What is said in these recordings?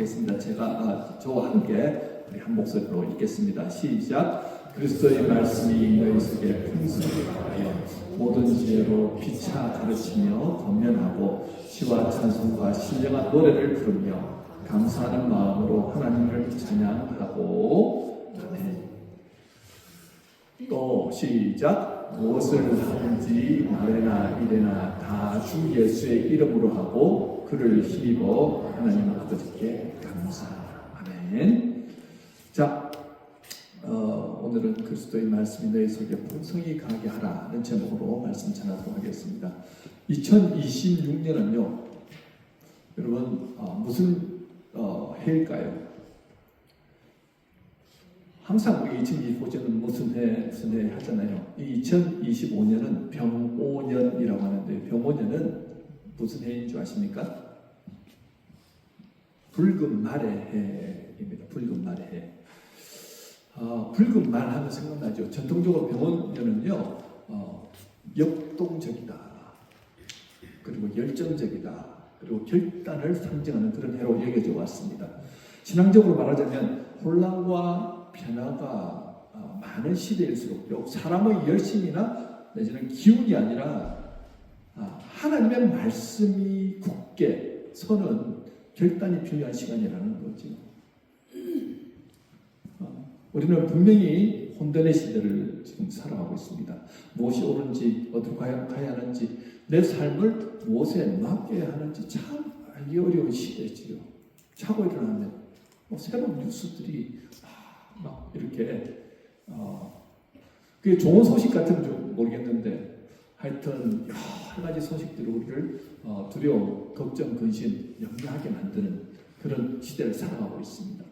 하겠습니다. 저와 함께 우리 한 목소리로 읽겠습니다. 시작. 그리스도의 말씀이 너희 속에 풍성하게 하여 모든 지혜로 피차 가르치며 권면하고 시와 찬송과 신령한 노래를 부르며 감사하는 마음으로 하나님을 찬양하고. 아멘. 또 시작. 무엇을 하든지 말이나 이래나 다 주 예수의 이름으로 하고 그를 힘입어 하나님 아버지께 감사하라. 아멘. 자, 오늘은 그리스도의 말씀이 너희 속에 풍성히 가게 하라는 제목으로 말씀 전하도록 하겠습니다. 2026년은요, 여러분 무슨 해일까요? 항상 우리 2025년은 무슨 해 하잖아요. 이 2025년은 병오년이라고 하는데, 병오년은 무슨 해인 줄 아십니까? 붉은 말의 해입니다. 붉은 말의 해. 붉은 말 하면 생각나죠. 전통적으로 병오년은요, 역동적이다, 그리고 열정적이다, 그리고 결단을 상징하는 그런 해로 여겨져 왔습니다. 신앙적으로 말하자면 혼란과 변화가 많은 시대일수록 사람의 열심이나 내지는 기운이 아니라 하나님의 말씀이 굳게 서는 결단이 필요한 시간이라는 거죠. 우리는 분명히 혼돈의 시대를 지금 살아가고 있습니다. 무엇이 옳은지, 어디로 가야 하는지, 내 삶을 무엇에 맡겨야 하는지 참 알기 어려운 시대지요. 자고 일어나면 새로운 뉴스들이 막 이렇게 그게 좋은 소식 같은지 모르겠는데, 하여튼 여러 가지 소식들이 우리를 두려움, 걱정, 근심, 염려하게 만드는 그런 시대를 살아가고 있습니다.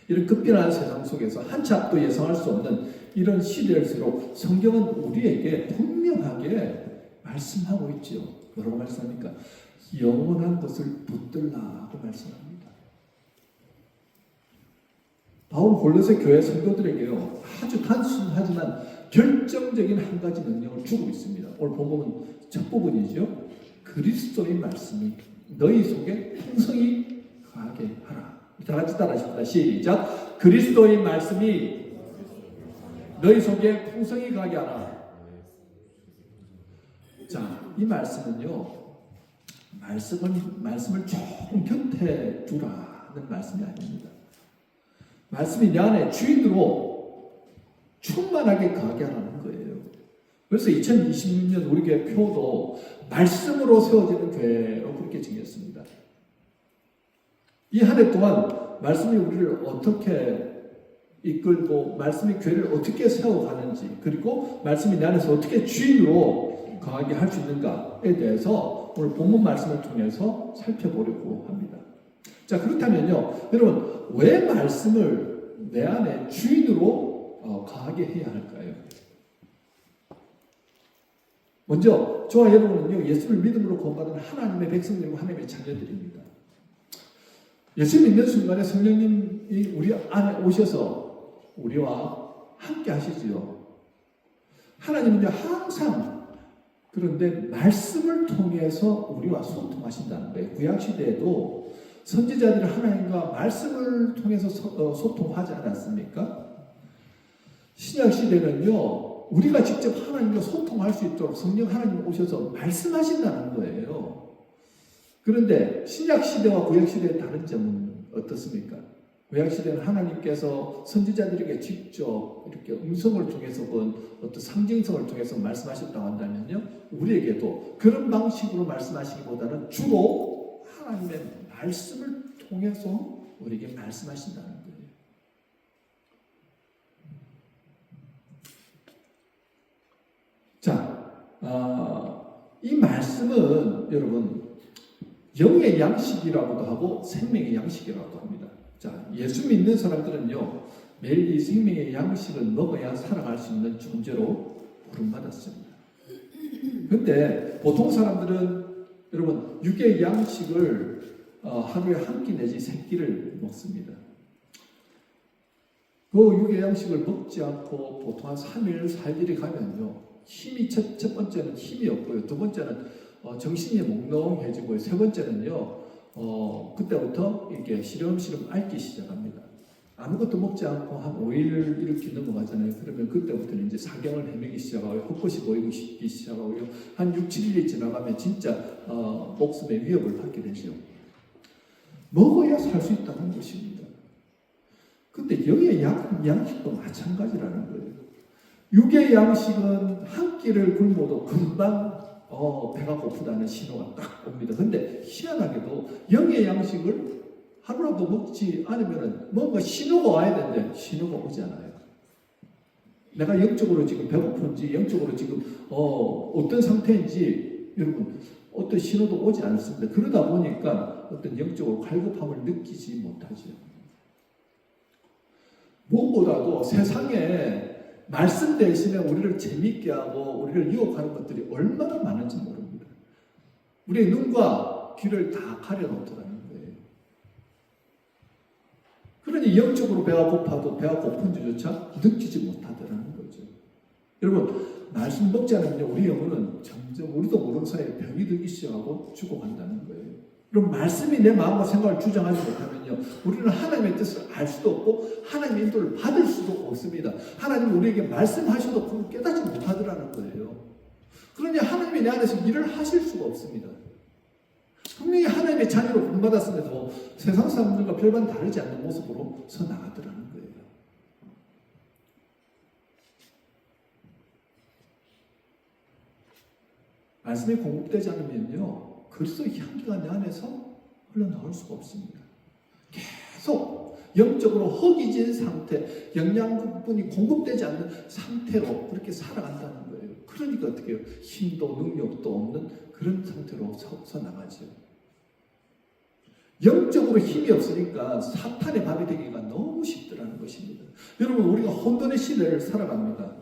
이런 급변한 세상 속에서 한치 앞도 예상할 수 없는 이런 시대일수록 성경은 우리에게 분명하게 말씀하고 있죠. 뭐라고 말씀합니까? 영원한 것을 붙들라고 말씀합니다. 바울 골로새 교회 성도들에게요, 아주 단순하지만 결정적인 한 가지 능력을 주고 있습니다. 오늘 본문은 첫 부분이죠. 그리스도의 말씀이 너희 속에 풍성히 가게 하라. 다 같이 따라하십니다. 시작. 그리스도의 말씀이 너희 속에 풍성히 가게 하라. 자, 이 말씀은요, 말씀을 조금 곁에 두라는 말씀이 아닙니다. 말씀이 내 안에 주인으로 충만하게 가게 하라는 거예요. 그래서 2026년 우리 교회 표도 말씀으로 세워지는 교회로 그렇게 정했습니다. 이 한 해 동안 말씀이 우리를 어떻게 이끌고 말씀이 교회를 어떻게 세워가는지, 그리고 말씀이 내 안에서 어떻게 주인으로 강하게 할 수 있는가에 대해서 오늘 본문 말씀을 통해서 살펴보려고 합니다. 자, 그렇다면요, 여러분, 왜 말씀을 내 안에 주인으로 강하게 해야 할까요? 먼저 저와 여러분은요, 예수를 믿음으로 구원받은 하나님의 백성들이고 하나님의 자녀들입니다. 예수 믿는 순간에 성령님이 우리 안에 오셔서 우리와 함께 하시지요. 하나님은요, 항상 그런데 말씀을 통해서 우리와 소통하신다는 거예요. 구약시대에도 선지자들이 하나님과 말씀을 통해서 소통하지 않았습니까? 신약시대는요, 우리가 직접 하나님과 소통할 수 있도록 성령 하나님이 오셔서 말씀하신다는 거예요. 그런데 신약시대와 구약시대의 다른 점은 어떻습니까? 구약시대는 하나님께서 선지자들에게 직접 이렇게 음성을 통해서 본 어떤 상징성을 통해서 말씀하셨다고 한다면요, 우리에게도 그런 방식으로 말씀하시기보다는 주로 하나님의 말씀을 통해서 우리에게 말씀하신다는 거예요. 자, 이 말씀은 여러분 영의 양식이라고도 하고 생명의 양식이라고도 합니다. 자, 예수 믿는 사람들은요, 매일 이 생명의 양식을 먹어야 살아갈 수 있는 존재로 부름받았습니다. 그런데 보통 사람들은 여러분 육의 양식을 하루에 한 끼 내지 세 끼를 먹습니다. 그 육의 양식을 먹지 않고 보통 한 3일, 4일이 가면요, 힘이 첫 번째는 힘이 없고요, 두 번째는 정신이 몽롱해지고요, 세 번째는요, 그때부터 이렇게 시름시름 앓기 시작합니다. 아무것도 먹지 않고 한 5일 이렇게 넘어가잖아요. 그러면 그때부터는 이제 사경을 헤매기 시작하고 헛것이 보이기 시작하고요. 한 6, 7일이 지나가면 진짜 목숨의 위협을 받게 되죠. 먹어야 살 수 있다는 것입니다. 근데 영의 양식도 마찬가지라는 거예요. 육의 양식은 한 끼를 굶어도 금방 배가 고프다는 신호가 딱 옵니다. 근데 희한하게도 영의 양식을 하루라도 먹지 않으면 뭔가 신호가 와야 되는데 신호가 오지 않아요. 내가 영적으로 지금 배고픈지 영적으로 지금 어떤 상태인지 여러분 어떤 신호도 오지 않습니다. 그러다 보니까 어떤 영적으로 갈급함을 느끼지 못하죠. 무엇보다도 세상에 말씀 대신에 우리를 재밌게 하고 우리를 유혹하는 것들이 얼마나 많은지 모릅니다. 우리의 눈과 귀를 다 가려놓더라는 거예요. 그러니 영적으로 배가 고파도 배가 고픈지조차 느끼지 못하더라는 거죠. 여러분 말씀 먹지 않으면 우리 영혼은 점점 우리도 모르는 사이에 병이 들기 시작하고 죽어간다는 거예요. 그럼 말씀이 내 마음과 생각을 주장하지 못하면요, 우리는 하나님의 뜻을 알 수도 없고 하나님의 인도를 받을 수도 없습니다. 하나님은 우리에게 말씀하셔도 그걸 깨닫지 못하더라는 거예요. 그러니 하나님이 내 안에서 일을 하실 수가 없습니다. 분명히 하나님의 자녀로 구원받았음에도 세상 사람들과 별반 다르지 않는 모습으로 서 나가더라는 거예요. 말씀이 공급되지 않으면요, 그리스도의 향기가 내 안에서 흘러나올 수가 없습니다. 계속 영적으로 허기진 상태, 영양분이 공급되지 않는 상태로 그렇게 살아간다는 거예요. 그러니까 어떻게 해요? 힘도 능력도 없는 그런 상태로 서 나가죠. 영적으로 힘이 없으니까 사탄의 밥이 되기가 너무 쉽더라는 것입니다. 여러분 우리가 혼돈의 시대를 살아갑니다.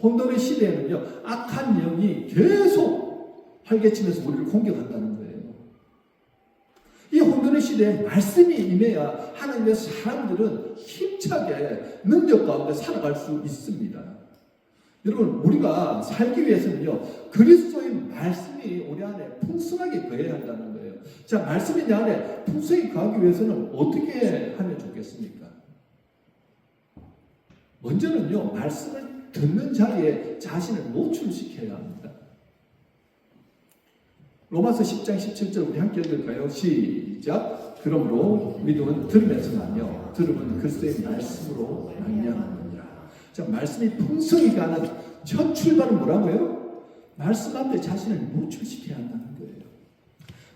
혼돈의 시대에는요, 악한 영이 계속 활개치면서 우리를 공격한다는 거예요. 이 혼돈의 시대에 말씀이 임해야 하나님의 사람들은 힘차게 능력 가운데 살아갈 수 있습니다. 여러분 우리가 살기 위해서는요, 그리스도의 말씀이 우리 안에 풍성하게 거해야 한다는 거예요. 자, 말씀이 내 안에 풍성히 거하기 위해서는 어떻게 하면 좋겠습니까? 먼저는요, 말씀을 듣는 자리에 자신을 노출시켜야 합니다. 로마서 10장 17절 우리 함께 읽을까요? 시작. 그러므로 믿음은 들으면서 나며 들음은 그리스도의 말씀으로 말미암느니라. 자, 말씀이 풍성히 가는 첫 출발은 뭐라고요? 말씀 앞에 자신을 노출시켜야 한다는 거예요.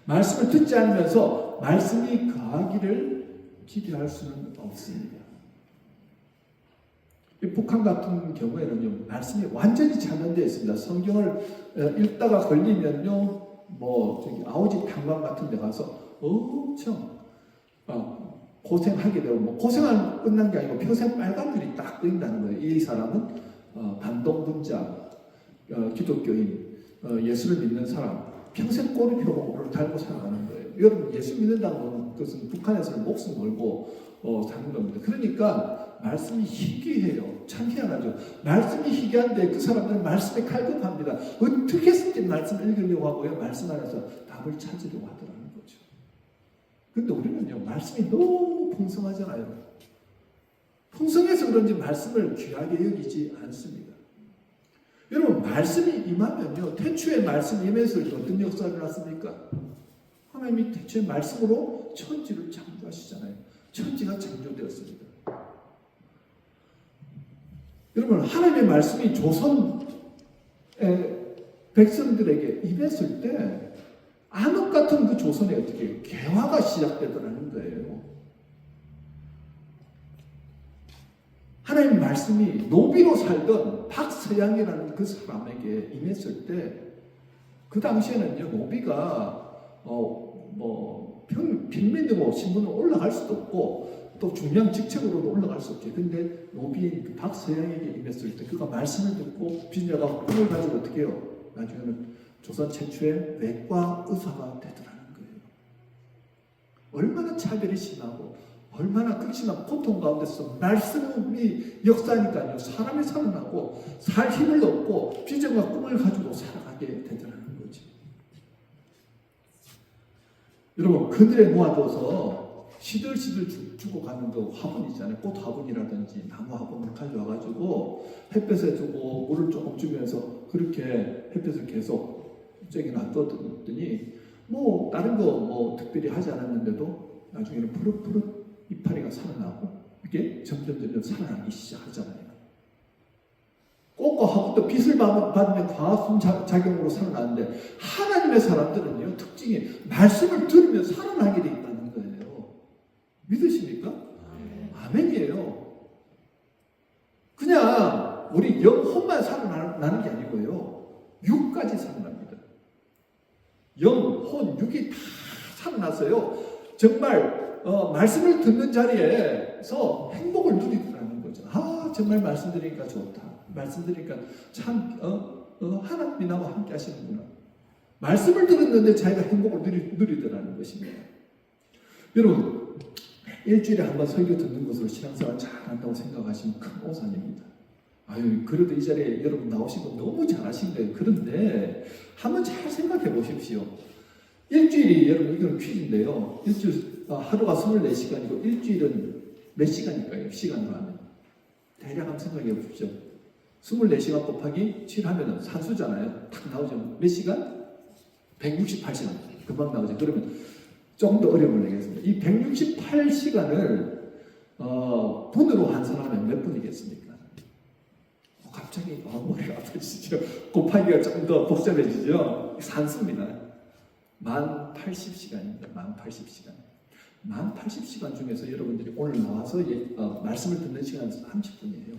말씀을 듣지 않으면서 말씀이 거하기를 기대할 수는 없습니다. 북한 같은 경우에는요, 말씀이 완전히 잘못되어 있습니다. 성경을 읽다가 걸리면요, 저기 아오지 탄광 같은 데 가서 엄청 고생하게 되고, 고생은 끝난 게 아니고 평생 빨간불이 딱 끄인다는 거예요. 이 사람은 반동분자, 기독교인, 예수를 믿는 사람, 평생 꼬리표를 달고 살아가는 거예요. 여러분 예수 믿는다는 것은 북한에서는 목숨 걸고 사는 겁니다. 그러니까 말씀이 희귀해요. 참 희한하죠. 말씀이 희귀한데 그 사람들은 말씀에 칼급합니다. 어떻게 해서든 말씀을 읽으려고 하고요, 말씀 안에서 답을 찾으려고 하더라는 거죠. 근데 우리는요, 말씀이 너무 풍성하잖아요. 풍성해서 그런지 말씀을 귀하게 여기지 않습니다. 여러분 말씀이 임하면요, 태초에 말씀이 임해서 어떤 역사가 일어났습니까? 하나님이 태초에 말씀으로 천지를 창조하시잖아요. 천지가 창조되었습니다. 여러분 하나님의 말씀이 조선의 백성들에게 임했을 때 암흑 같은 그 조선에 어떻게 개화가 시작되더라는 거예요. 하나님 말씀이 노비로 살던 박서양이라는 그 사람에게 임했을 때, 그 당시에는요, 노비가 빈민으로 신분으로 올라갈 수도 없고 또 중요한 직책으로도 올라갈 수 없죠. 근데 노비인 그 박서양에게 임했을 때 그가 말씀을 듣고 빈자가 꿈을 가지고 어떻게 해요? 나중에는 조선 최초의 외과 의사가 되더라는 거예요. 얼마나 차별이 심하고 얼마나 극심한 고통 가운데서 말씀이 역사니까요, 사람이 살아나고 살 힘을 얻고 비전과 꿈을 가지고 살아가게 되더라는 거지. 여러분 그늘에 모아둬서 시들시들 주고 가는 그 화분 있잖아요. 꽃 화분이라든지 나무 화분을 가져와가지고 햇볕에 두고 물을 조금 주면서 그렇게 햇볕을 계속 저기 놔뒀더니 뭐 다른 거 뭐 특별히 하지 않았는데도 나중에는 푸릇푸릇 이파리가 살아나고 이게 점점 살아나기 시작하잖아요. 꽃과 화분도 빛을 받으면 과학순 작용으로 살아나는데 하나님의 사람들은요 특징이 말씀을 들으면 살아나게 돼 있다는 거예요. 믿으십니까? 아멘이에요. 그냥 우리 영혼만 살아나는 게 아니고요 육까지 살아납니다. 영, 혼, 육이 다 살아났어요. 정말 말씀을 듣는 자리에서 행복을 누리더라는 거죠. 아 정말 말씀 드리니까 좋다. 말씀 드리니까 참 하나님이 나와 함께 하시는구나. 말씀을 들었는데 자기가 행복을 누리더라는 것입니다. 여러분 일주일에 한 번 설교 듣는 것으로 신앙생활 잘한다고 생각하시면 큰 오산입니다. 아유 그래도 이 자리에 여러분 나오신 거 너무 잘하신 거예요. 그런데 한번 잘 생각해 보십시오. 일주일이 여러분 이건 퀴즈인데요. 일주일 하루가 24시간이고 일주일은 몇 시간일까요? 시간으로 하면 대략 한번 생각해 보십시오. 24시간 곱하기 7 하면은 산수잖아요. 딱 나오죠. 몇 시간? 168시간. 금방 나오죠. 그러면 좀 더 어려움을 내겠습니다. 이 168시간을 분으로 환산하면 몇 분이겠습니까? 갑자기 머리가 아프시죠? 곱하기가 조금 더 복잡해지죠? 산수입니다. 1080시간입니다. 1080시간. 1080시간 중에서 여러분들이 오늘 나와서 말씀을 듣는 시간은 30분이에요.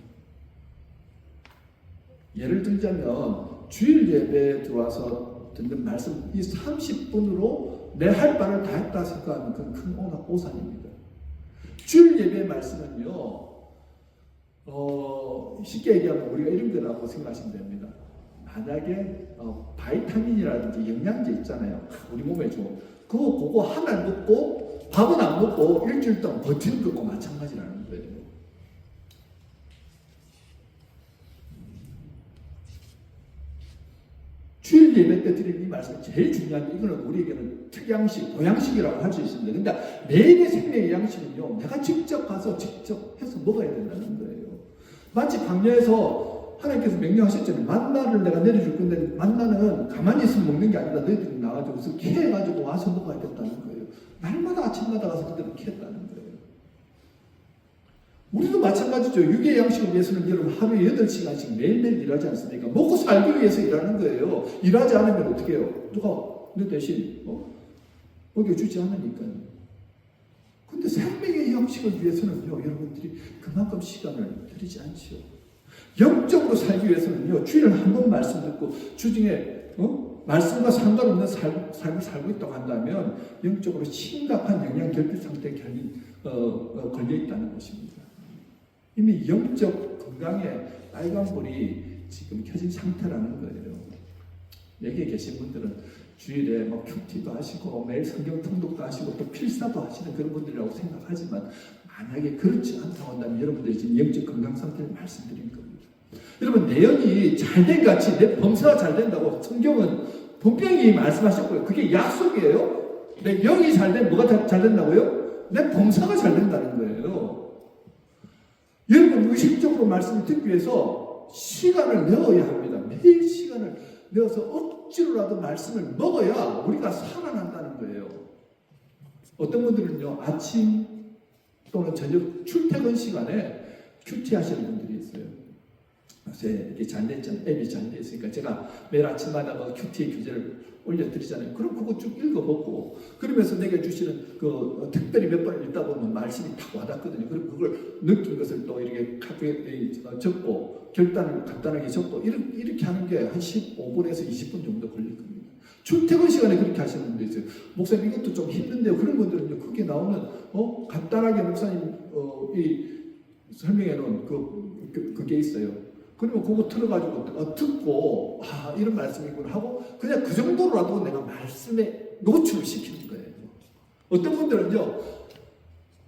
예를 들자면 주일 예배에 들어와서 듣는 말씀 이 30분으로 내 할 바를 다 했다 생각하면 그건 큰 오산입니다. 주일 예배의 말씀은요 쉽게 얘기하면 우리가 이런 거라고 생각하시면 됩니다. 만약에 바이타민이라든지 영양제 있잖아요. 우리 몸에 좋은 그거 하나 먹고 밥은 안 먹고 일주일 동안 버티는 것과 마찬가지라는 거예요. 주일 예배 때 드리는 이 말씀이 제일 중요한 게 이거는 우리에게는 특양식, 보양식이라고 할 수 있습니다. 근데 매일의 생명의 양식은요 내가 직접 가서 직접 해서 먹어야 된다는 거예요. 마치 광야에서 하나님께서 명령하셨잖아요. 만나를 내가 내려줄 건데 만나는 가만히 있으면 먹는 게 아니라 너희들이 나가지고 캐해가지고 와서 먹어야 된다는 거예요. 날마다 아침마다 가서 그들은 캐했다는 거예요. 우리도 마찬가지죠. 육의 양식을 위해서는 여러분 하루에 8시간씩 매일매일 일하지 않습니까? 먹고 살기 위해서 일하는 거예요. 일하지 않으면 어떻게 해요? 누가 내 대신 먹여주지 않으니까요. 근데 생명의 양식을 위해서는요 여러분들이 그만큼 시간을 들이지 않지요. 영적으로 살기 위해서는요 주일에 한 번 말씀 듣고 주중에 말씀과 상관없는 삶을 살고 있다고 한다면 영적으로 심각한 영양 결핍 상태에 걸려 있다는 것입니다. 이미 영적 건강에 빨간불이 지금 켜진 상태라는 거예요. 여기에 계신 분들은 주일에 큐티도 하시고 매일 성경 통독도 하시고 또 필사도 하시는 그런 분들이라고 생각하지만 만약에 그렇지 않다고 한다면 여러분들이 지금 영적 건강 상태를 말씀드린 겁니다. 여러분 내 영이 잘된 같이 내 범사가 잘 된다고 성경은 분명히 말씀하셨고요. 그게 약속이에요. 내 영이 잘된 뭐가 잘 된다고요? 내 범사가 잘 된다는 거예요. 여러분 의식적으로 말씀을 듣기 위해서 시간을 내어야 합니다. 매일 시간을 내어서 억지로라도 말씀을 먹어야 우리가 살아난다는 거예요. 어떤 분들은요 아침 또는 저녁 출퇴근 시간에 큐티 하시는 분들이 있어요. 요새 이게 잘 됐잖아요. 앱이 잘 됐으니까 제가 매일 아침마다 큐티의 교재를 올려드리잖아요. 그럼 그거 쭉 읽어보고 그러면서 내가 주시는 특별히 몇 번 읽다 보면 말씀이 딱 와닿거든요. 그리고 그걸 느낀 것을 또 이렇게 카페에 적고 결단을 간단하게 적고 이렇게 하는 게 한 15분에서 20분 정도 걸릴 겁니다. 출퇴근 시간에 그렇게 하시는 분도 있어요. 목사님 이것도 좀 힘든데요. 그런 분들은요. 그게 나오는 간단하게 목사님 이 설명해 놓은 그게 있어요. 그러면 그거 틀어가지고 듣고 이런 말씀이구나 하고 그냥 그 정도로라도 내가 말씀에 노출을 시키는 거예요. 어떤 분들은요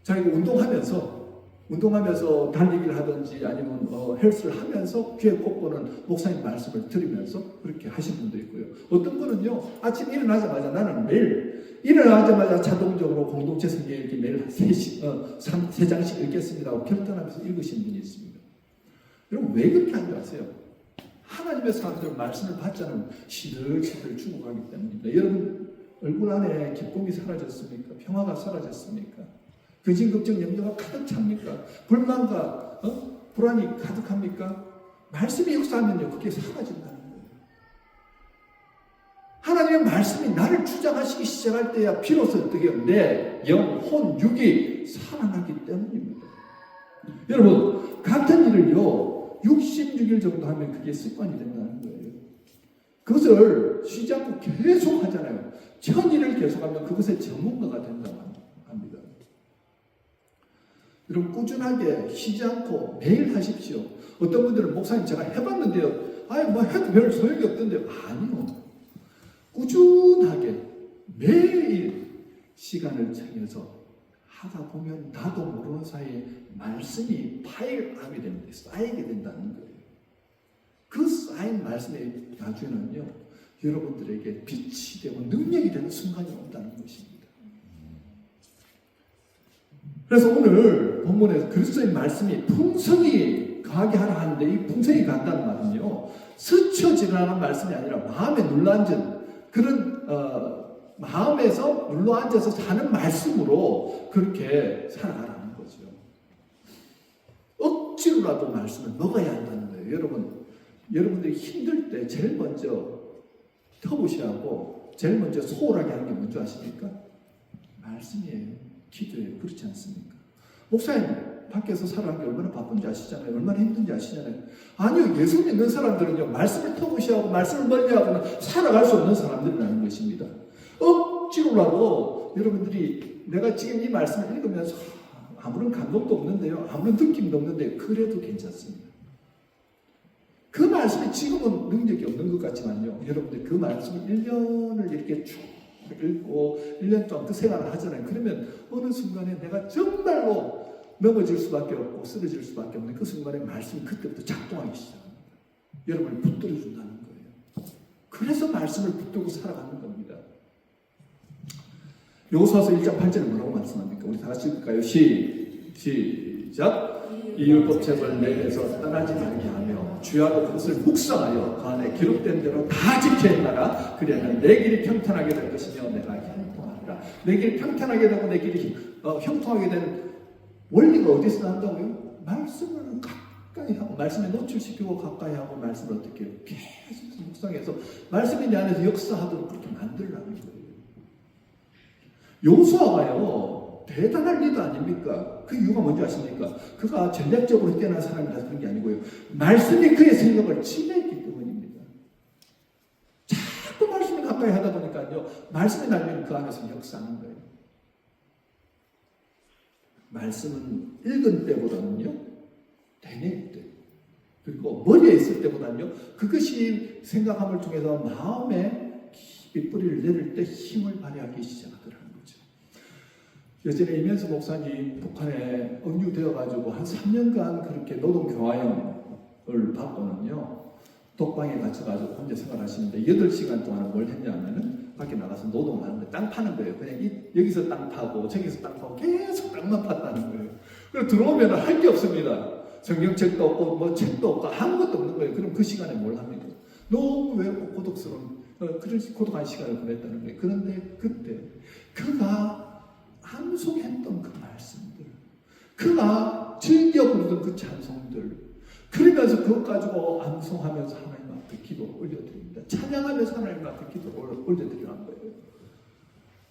자기가 운동하면서 운동하면서 달리기를 하든지 아니면 헬스를 하면서 귀에 꽂고는 목사님 말씀을 들으면서 그렇게 하신 분도 있고요. 어떤 분은요, 아침 일어나자마자 나는 매일 일어나자마자 자동적으로 공동체 성경 이렇게 매일 3장씩 읽겠습니다 하고 결단하면서 읽으신 분이 있습니다. 여러분 왜 그렇게 하는 줄 아세요? 하나님의 사람들은 말씀을 받지 않으면 시들시들 죽어가기 때문입니다. 여러분 얼굴 안에 기쁨이 사라졌습니까? 평화가 사라졌습니까? 근심, 걱정, 염려가 가득 찹니까? 불만과 불안이 가득합니까? 말씀이 역사하면요 그게 사라진다는 거예요. 하나님의 말씀이 나를 주장하시기 시작할 때야 비로소 어떻게 내 영혼, 육이 살아나기 때문입니다. 여러분 같은 일을요 66일 정도 하면 그게 습관이 된다는 거예요. 그것을 쉬지 않고 계속 하잖아요. 1000일을 계속하면 그것의 전문가가 된다고 합니다. 여러분 꾸준하게 쉬지 않고 매일 하십시오. 어떤 분들은 목사님 제가 해봤는데요. 뭐 해도 별 소용이 없던데요. 아니요. 꾸준하게 매일 시간을 정해서 하다 보면 나도 모르는 사이에 말씀이 파일업이 됩니다. 쌓이게 된다는 거예요. 그 쌓인 말씀의 나중에는요 여러분들에게 빛이 되고 능력이 되는 순간이 온다는 것입니다. 그래서 오늘 본문에서 그리스도의 말씀이 풍성이 가게 하라 하는데 이 풍성이 간다는 말은요 스쳐 지나가는 말씀이 아니라 마음에 눌러앉은 그런 마음에서 눌러앉아서 사는 말씀으로 그렇게 살아가라는 거죠. 억지로라도 말씀을 먹어야 한다는 거예요. 여러분들이 힘들 때 제일 먼저 터부시하고 제일 먼저 소홀하게 하는 게 뭔지 아십니까? 말씀이에요. 기도예요. 그렇지 않습니까? 목사님 밖에서 살아가는 게 얼마나 바쁜지 아시잖아요. 얼마나 힘든지 아시잖아요. 아니요. 예수 믿는 사람들은요 말씀을 터부시하고 말씀을 멀리하고는 살아갈 수 없는 사람들이라는 것입니다. 억지로라도 여러분들이 내가 지금 이 말씀을 읽으면서 아무런 감동도 없는데요. 아무런 느낌도 없는데 그래도 괜찮습니다. 그 말씀이 지금은 능력이 없는 것 같지만요. 여러분들 그 말씀을 1년을 이렇게 쭉 읽고 1년 동안 그 생활을 하잖아요. 그러면 어느 순간에 내가 정말로 넘어질 수밖에 없고 쓰러질 수밖에 없는 그 순간에 말씀이 그때부터 작동하기 시작합니다. 여러분을 붙들어 준다는 거예요. 그래서 말씀을 붙들고 살아가는 겁니다. 여호수아서 1장 8절에 뭐라고 말씀합니까? 우리 다 같이 읽을까요? 시작! 이 율법책을 내 입에서 떠나지 말게 하며 주야로 그것을 묵상하여 그 안에 기록된 대로 다 지켜야 한다. 그래야만 내 길이 평탄하게 될 것이며 내가 형통하리라. 내 길이 평탄하게 되고 내 길이 형통하게 되는 원리가 어디서 나온다고요? 말씀을 가까이 하고 말씀에 노출시키고 가까이 하고 말씀을 어떻게 해요? 계속 묵상해서 말씀이 내 안에서 역사하도록 그렇게 만들라는 거예요. 여호수아가요 대단한 리더 아닙니까? 그 이유가 뭔지 아십니까? 그가 전략적으로 뛰어난 사람이라서 그런 게 아니고요. 말씀이 그의 생각을 지배했기 때문입니다. 자꾸 말씀이 가까이 하다 보니까요. 말씀의 날개는 그 안에서 역사하는 거예요. 말씀은 읽은 때보다는요. 되뇌일 때. 그리고 머리에 있을 때보다는요. 그것이 생각함을 통해서 마음에 깊이 뿌리를 내릴 때 힘을 발휘하기 시작하더라고요. 예전에 이면수 목사님 북한에 억류되어가지고 한 3년간 그렇게 노동교화형을 받고는요 독방에 갇혀가지고 혼자 생활하시는데 8시간 동안 뭘 했냐면은 밖에 나가서 노동을 하는데 땅 파는 거예요. 그냥 여기서 땅 파고 저기서 땅 파고 계속 땅만 팠다는 거예요. 그래서 들어오면 할 게 없습니다. 성경책도 없고 뭐 책도 없고 아무것도 없는 거예요. 그럼 그 시간에 뭘 합니까? 너무 외롭고 고독스러운 그런 고독한 시간을 보냈다는 거예요. 그런데 그때 그가 암송했던 그 말씀들, 그가 즐겨 부르던 그 찬송들, 그러면서 그것 가지고 암송하면서 하나님 앞에 기도 올려드립니다. 찬양하면서 하나님 앞에 기도 올려드리는 거예요.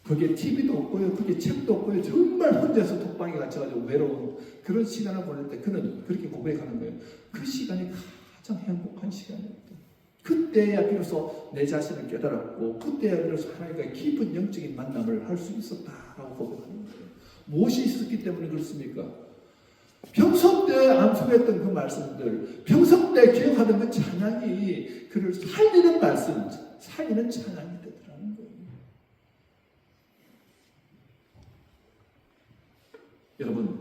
거기에 TV도 없고요, 거기에 책도 없고요, 정말 혼자서 독방에 갇혀가지고 외로운 그런 시간을 보낼 때 그는 그렇게 고백하는 거예요. 그 시간이 가장 행복한 시간이었다. 그때야 비로소 내 자신을 깨달았고 그때야 비로소 하나님과의 깊은 영적인 만남을 할 수 있었다라고 고백하는 거예요. 무엇이 있었기 때문에 그렇습니까? 평소 때 암송했던 그 말씀들, 평소 때 기억하던 그 찬양이 그를 살리는 말씀, 살리는 찬양이 되더라는 거예요. 여러분,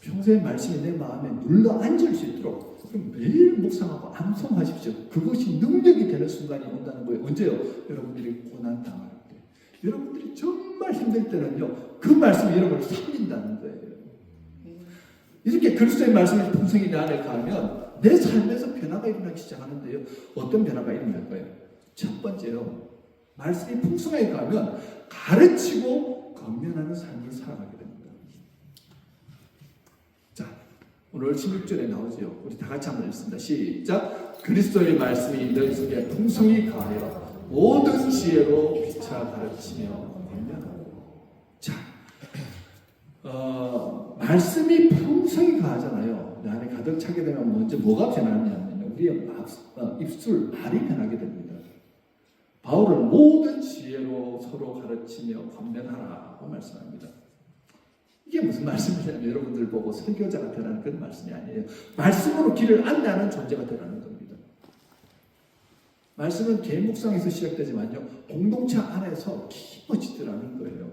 평소에 말씀이 내 마음에 눌러 앉을 수 있도록 매일 묵상하고 암송하십시오. 그것이 능력이 되는 순간이 온다는 거예요. 언제요? 여러분들이 고난 당할 때. 여러분들이 정말 힘들 때는요. 그 말씀이 여러분을 살린다는 거예요. 이렇게 그리스도의 말씀이 풍성히 내 안에 가면 내 삶에서 변화가 일어나기 시작하는데요. 어떤 변화가 일어날까요? 첫 번째요. 말씀이 풍성하게 가면 가르치고 건면하는 삶을 살아가게 됩니다. 자, 오늘 16절에 나오죠. 우리 다 같이 한번 읽습니다. 시작. 그리스도의 말씀이 너희 속에 풍성히 가하여 모든 지혜로 피차 가르치며 건면하고. 자, 말씀이 풍성히 가하잖아요. 내 안에 가득 차게 되면 먼저 뭐가 변하냐면 우리의 입술, 말이 변하게 됩니다. 바울은 모든 지혜로 서로 가르치며 권면하라고 말씀합니다. 이게 무슨 말씀이냐면 여러분들 보고 설교자가 되라는 그런 말씀이 아니에요. 말씀으로 길을 안내하는 존재가 되라는 겁니다. 말씀은 개인 묵상에서 시작되지만요. 공동체 안에서 깊어지더라는 거예요.